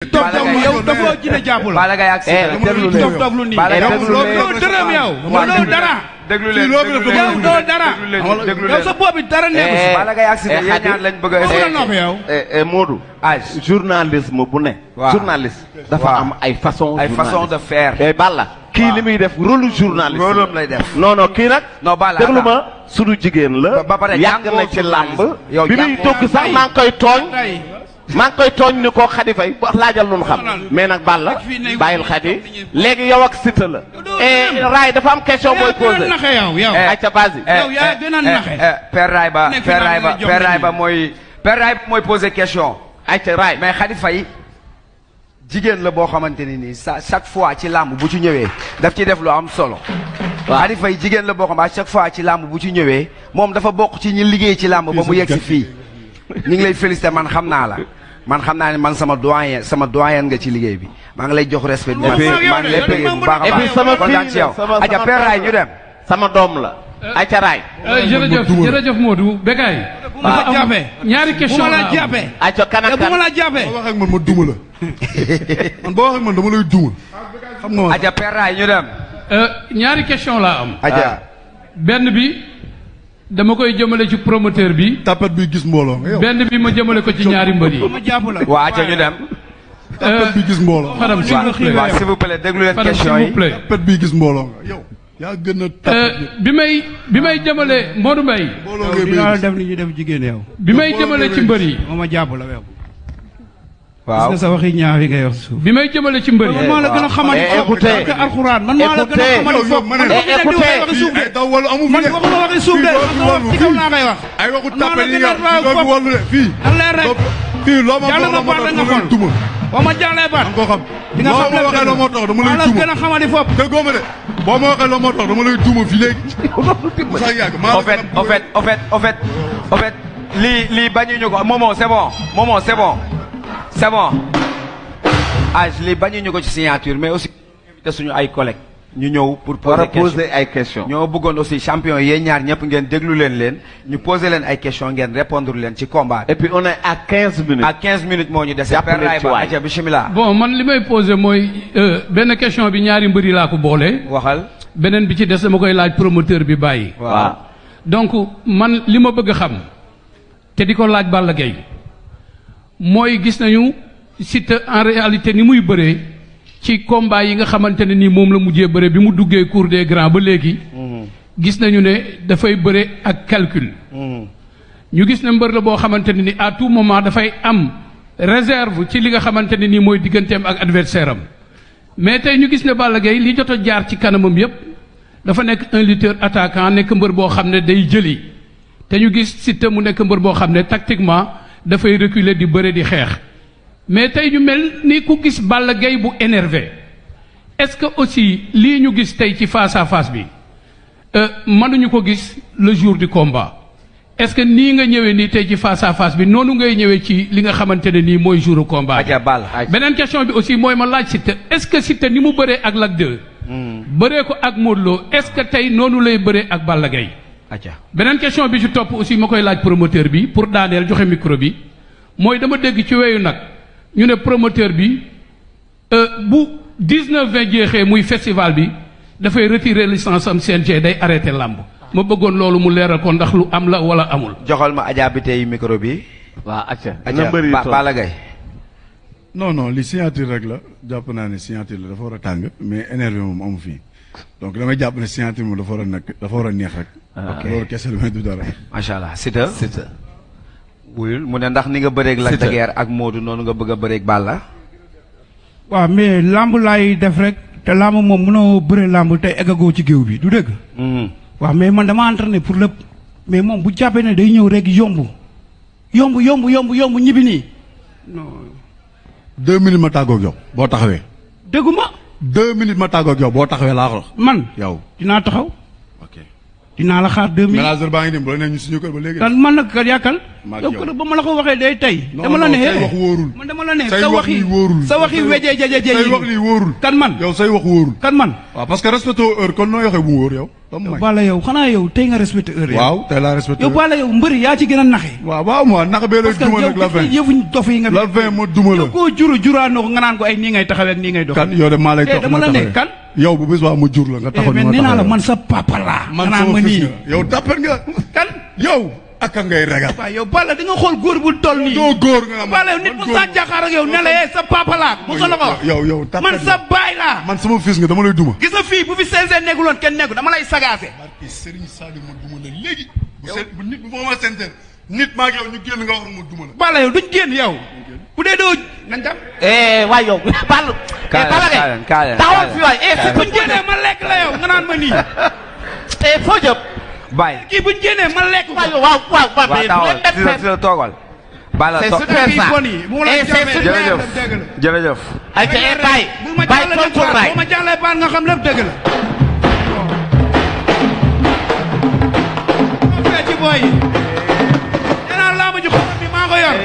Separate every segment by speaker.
Speaker 1: yow dafa jine jàppul
Speaker 2: Balla Gaye ak
Speaker 1: toog lu nii loolu dërëm yow loolu dara
Speaker 2: déglu leen
Speaker 1: yow loolu dara yow sa boobi dara nekku si
Speaker 2: Balla Gaye ak yéen ñaar lañ bëgg a
Speaker 1: nopp yow
Speaker 3: Modou journalisme bu ne journaliste dafa am ay façon
Speaker 2: de faire
Speaker 3: Balla kii li muy def rôle journaliste
Speaker 2: rôle lay def
Speaker 3: non kii nag
Speaker 2: non Balla
Speaker 3: déglu ma suñu jigéen la yàgg na ci làmb bi muy togg sax maa ngi koy tooñ ni ko Khady Faye laajal lu xam mais nag Balla bàyyil Khady léegi yow ak Siteu la Raay dafa am question booy posé ayca basi
Speaker 1: yow yaa gën a naxe
Speaker 2: Père Raay mooy posé question
Speaker 3: ayca Raay
Speaker 2: mais Khady Faye jigéen la boo xamante ni nii chaque fois ci làmb bu ci ñëwee daf ci def lu am solo Khady Faye jigéen la boo xam chaque fois ci làmb bu ci ñëwee moom dafa bokk ci ñi liggéey ci làmb ba mu yegg si fii ñu ngi lay féliciter man xam naa la man xam naa ne man sama doyen nga ci liggéey bi maa ngi lay jox respect maa ngi lay pégee bu baax a baax kontaan ci yow aja Père Raay ñu dem
Speaker 3: sama doom la ayca Raay
Speaker 4: jërëjëf Modou Bécaye ñaari question la
Speaker 1: jàppee
Speaker 3: ayca kanam
Speaker 1: bu ma la jàppee
Speaker 5: boo wax ak man ma duma la man boo wax ak man dama lay duma xam nga
Speaker 2: aja Père Raay ñu dem
Speaker 4: ñaari question laa am
Speaker 2: aja
Speaker 4: benn bi dama koy jëmale ci promoteur bi
Speaker 5: tapet bi gis mbooloo nga yow
Speaker 4: benn bi ma jëmale ko ci ñaari mbër yi
Speaker 1: ma jàpp la
Speaker 2: waa aja ñu dem
Speaker 5: tapet bi gis mbooloo
Speaker 4: madame s'il vous plaît
Speaker 2: waaw s'il vous plaît déglu leen question yi
Speaker 5: tapet bi gis mbooloo nga yow yaa gën a tapet
Speaker 4: bi may jëmale Modou Mbaye
Speaker 5: mbooloo nga
Speaker 1: dinaa def li ñu def jigéen yow
Speaker 4: bi may jëmale ci mbër yi
Speaker 1: ma jàpp la yow
Speaker 2: waaw
Speaker 1: gis nga sa waxi ñaaw yi ngay wax suuf
Speaker 4: bi may jëmale ci mbër yi
Speaker 1: man maa la gën a xamante
Speaker 3: écoutez
Speaker 1: foofu alxuraan man maa la gën a xamante foofu man waxi suuf de
Speaker 5: daw wala amu fi
Speaker 1: man waxuma waxi suuf de ci kaw laa koy wax
Speaker 5: ay waxu tapet yi nga fi wàllu de fii
Speaker 1: a leer rek
Speaker 5: fii loo ma
Speaker 1: jàll nga baat nga xool
Speaker 5: duma
Speaker 1: boo ma jàllee baat
Speaker 5: ko xam
Speaker 1: di nga xam
Speaker 5: boo ma waxee loo moo tax dama lay
Speaker 1: la
Speaker 5: duma
Speaker 1: gën a xamante foofu
Speaker 5: déggoo ma de boo ma waxee loo moo tax dama lay duma fii léegi sax yàgg
Speaker 2: au fait lii bañuñu ko Momo c'est bon lii bañuñu ko ci signature mais aussi invité suñu ay collègues ñu ñëw pour
Speaker 3: poser ay questions
Speaker 2: ñoo bëggoon aussi champion yéen ñaar ñëpp ngeen déglu leen ñu poser leen ay questions ngeen répondre leen ci combat
Speaker 3: et puis on est à 15 minutes
Speaker 2: à 15 minutes moo ñu dese Père Raay ba aja bismillah
Speaker 4: bon man li may poser mooy benn question bi ñaari mbër yi laa ko boole
Speaker 2: waxal
Speaker 4: beneen bi ci des dama koy laaj promoteur bi bàyyi
Speaker 2: waaw
Speaker 4: donc man li ma bëgg a xam te di ko laaj Balla Gaye mooy gis nañu Siteu en réalité ni muy bëree ci combat yi nga xamante ne nii moom la mujjee bëree bi mu duggee cour des grands ba léegi gis nañu ne dafay bëre ak calcul ñu gis ne mbër la boo xamante ne ni à tout moment dafay am réserve ci li nga xamante ne nii mooy digganteem ak adversaire am mais tey ñu gis ne Balla Gaye li jot a jaar ci kanamam yépp dafa nekk un lutteur attaquant nekk mbër boo xam ne day jëli te ñu gis Siteu mu nekk mbër boo xam ne tactiquement dafay reculer di bëre di xeex mais tey ñu mel ni ku gis Balla Gaye bu énervé est-ce que aussi lii ñu gis tey ci face à face bi mënuñu ko gis le jour du combat est-ce que nii nga ñëwee nii tey ci face à face bi noonu ngay ñëwee ci li nga xamante ne nii mooy jour du combat beneen question bi aussi mooy ma laaj Siteu est-ce que Siteu ni mu bëree ak Lac 2 bëree ko ak Modou Lo est-ce que tey noonu lay bëree ak Balla Gaye beneen question bi ci topp aussi ma koy laaj promoteur bi pour daaneel joxe micro bi mooy dama dégg ci weyu nag ñu ne promoteur bi bu 19-20 jeexee muy festival bi dafay retirer licence am CNG day arrêter làmb ma bëggoon loolu mu leeral ko ndax lu am la wala amul.
Speaker 2: joxal ma Adja bi tey micro bi.
Speaker 3: waaw acca
Speaker 2: Balla Gaye
Speaker 5: non li signature rek la jàpp naa ne signature la dafa war a tàng mais énervé moom amu fii donc damay jàpp ne signature moom dafa war a neex rek. ok loolu kese la du dara.
Speaker 2: macha allah Siteu. wuyul mu ne ndax ni nga bëreeg Lac de Guiers ak Modou noonu nga bëgg a bëreeg Balla.
Speaker 1: waaw mais lamb laay def rek te lamb moom mënoo bëre lamb te eggagoo ci géew bi du dëgg. waaw mais man dama entraîné pour lépp mais moom bu jàppee ne day ñëw rek yomb ñibbi nii. non.
Speaker 5: 2 minutes ma tàggoog yow boo taxawee.
Speaker 1: dégguma.
Speaker 5: 2 minutes ma tàggoog yow boo taxawee laa wax.
Speaker 1: man
Speaker 5: yow
Speaker 1: dinaa taxaw.
Speaker 5: ok
Speaker 1: dinaa la xaar 2 minutes.
Speaker 5: manager baa ngi dem bu la nee ñu suñu kër ba léegi.
Speaker 1: man nag kat yàkkal.
Speaker 5: yow
Speaker 1: kër ba ma la ko waxee day tey.
Speaker 5: non
Speaker 1: dama la ne
Speaker 5: say wax wóorul.
Speaker 1: man dama la ne
Speaker 5: say wax lii wóorul.
Speaker 1: sa waxi wejee
Speaker 5: say wax lii wóorul.
Speaker 1: kan man
Speaker 5: yow say wax wóorul.
Speaker 1: kan man.
Speaker 5: waaw parce que respecté heure kon noo yoxee bu mu wóor yow.
Speaker 1: Balla yow xanaa yow tey nga respecté heure
Speaker 5: waaw tey laa respecté
Speaker 1: yow Balla yow mbëri yaa ci gën a naxe
Speaker 5: waaw moi nax bee lay duma nag la fin
Speaker 1: yëfuñ dof yi nga
Speaker 5: la fin ma duma la
Speaker 1: koo juraanoo ko nga naan ko ay nii ngay taxawee ak nii ngay dox
Speaker 5: kan yow de maa lay toog
Speaker 1: dama la ne kan
Speaker 5: yow bu bis waa ma jur la nga taxaw ni ma
Speaker 1: nee naa la man sa papa laa
Speaker 5: man sama fils nga yow dapet nga
Speaker 1: kan
Speaker 5: yow aka ngay ragal
Speaker 1: waaw yow Balla di nga xool góor bu toll nii
Speaker 5: doo góor nga
Speaker 1: Balla yow nit mu sa jàkkaar ak yow ne la sa papa laa mu sa la ko wax
Speaker 5: yow
Speaker 1: man sa baay laa
Speaker 5: man sama fils nga dama lay duma
Speaker 1: gis nga fii bu fi CNG nekkuloon kenn nekku dama lay sagaase
Speaker 5: barki Serigne Saliou ma duma la léegi bu nit bu ma senter nit maa yow ñu génn nga wax ma duma la
Speaker 1: Balla yow duñ génn yow bu dee doo nañ dem
Speaker 3: waay yow Balla taxawal fi waay
Speaker 1: si buñ génnee ma lekk la yow nga naan ma nii
Speaker 3: foo jëm
Speaker 2: Baye
Speaker 1: kii buñ génnee ma lekk ko
Speaker 2: waaw toogal Balla
Speaker 3: c'est super ça
Speaker 2: jërëjëf
Speaker 3: ay Baye tontu raay
Speaker 1: bu ma jàllee baal nga xam lépp dëgg la ci boy nee naa laa ma ji xool bi maa ko yor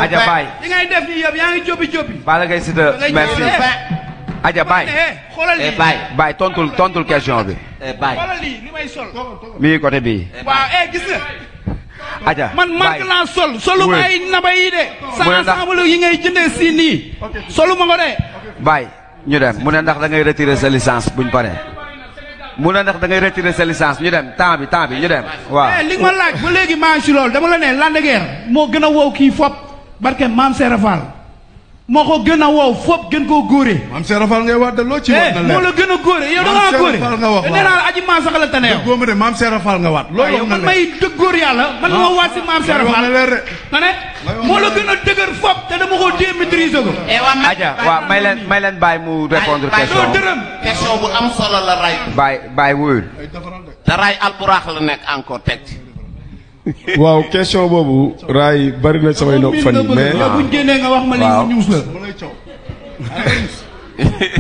Speaker 2: Adja Baye
Speaker 1: li ngay def nii yëpp yaa ngi jóbi
Speaker 2: Balla Gaye Siteu merci Adja Baye
Speaker 1: xoolal lii
Speaker 2: Baye tontul question bi
Speaker 3: Baye
Speaker 1: xoolal lii li may sol
Speaker 2: mi ngi côté bii
Speaker 1: waaw gis nga
Speaker 2: Adja
Speaker 1: man marque laa solu ma ay naba yi de ensemble yi ngay jëndee si nii solu ma ko de
Speaker 2: Baye ñu dem mu ne ndax da ngay retirer sa licence buñ paree mu ne ndax da ngay retirer sa licence ñu dem temps bi ñu dem waaw
Speaker 1: li nga ma laaj ba léegi maa ngi si loolu dama la ne Lac de Guiers moo gën a wow kii fop barke Maam Serap Fall moo ko gën a wow fop gën koo góore
Speaker 5: Maam Serap Fall ngay wax de loo ci wax na leer
Speaker 1: moo la gën a góore yow da ngaa góore nee naa la aji maa sax la tane yow
Speaker 5: góoma de Maam Serap Fall nga waat loolu
Speaker 1: yow man may dëgg góor yàlla man ma waat si Maam Serap Fall nga ne moo la gën a dëgër fop te dama ko dee maîtriser ko
Speaker 2: Adja waaw may leen Baye mu répondre question
Speaker 3: question bu am solo la ray
Speaker 2: Baye wuyul
Speaker 3: te ray alburaax la nekk encore teg
Speaker 6: waaw question boobu raay bari na samay nopp fan yi mais
Speaker 1: buñ génnee nga wax ma li ñu ñuus la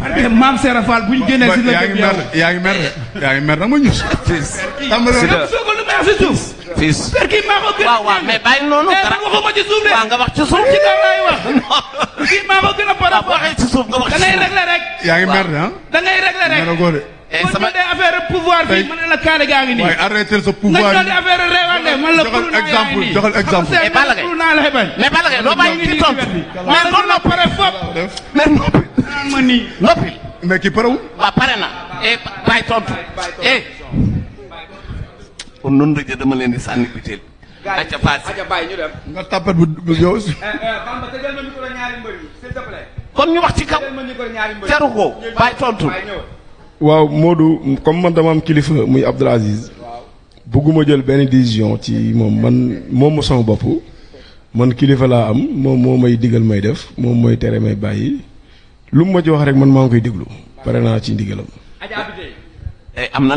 Speaker 1: parce que Maam Serap Fall buñ génnee si la
Speaker 5: yaa ngi mer nag ma ñuus
Speaker 1: si suuf
Speaker 3: fils
Speaker 1: per kii maa ko gën
Speaker 3: waaw mais bàyyi noonu dara
Speaker 1: waxuma ci suuf de
Speaker 3: waaw nga wax ci suuf
Speaker 1: ci kaw laay wax kii maa ko gën a par rapport
Speaker 3: waxee ci suuf nga wax
Speaker 1: da ngay régler rek
Speaker 5: yaa ngi mer de
Speaker 1: da ngay régler rek
Speaker 5: mer ko de
Speaker 1: sama dee affaire pouvoir fii ma ne la kaane gaa ngi nii
Speaker 5: waaye arrêter sa pouvoir
Speaker 1: nga di affaire réewande man la
Speaker 5: joxal exemple
Speaker 1: naa la bañ
Speaker 3: mais Balla Gaye doo bàyyi ci tontu
Speaker 1: mais kon na pare fop
Speaker 3: mais noppi
Speaker 1: naan ma nii
Speaker 3: noppi
Speaker 5: mais ki parewul
Speaker 3: waaw pare na bàyyi tontu kon noonu la dama leen di sànni biteel acca paas
Speaker 2: Adja Baye ñu dem
Speaker 5: nga tapet bu yow
Speaker 2: Bamba tëjal ma micro ñaari mbër yi s'il te plaît
Speaker 3: kon ñu wax ci kaw jaru ko bàyyi tontu
Speaker 6: waaw Modou comme man dama am kilifa muy Abdoul Aziz bëgguma jël benn décision ci moom ma sama bopp man kilifa laa am moom moo may digal may def moom mooy tere may bàyyi lu mu ma ci wax rek man maa ngi koy déglu pare naa ci ndigalam
Speaker 3: am na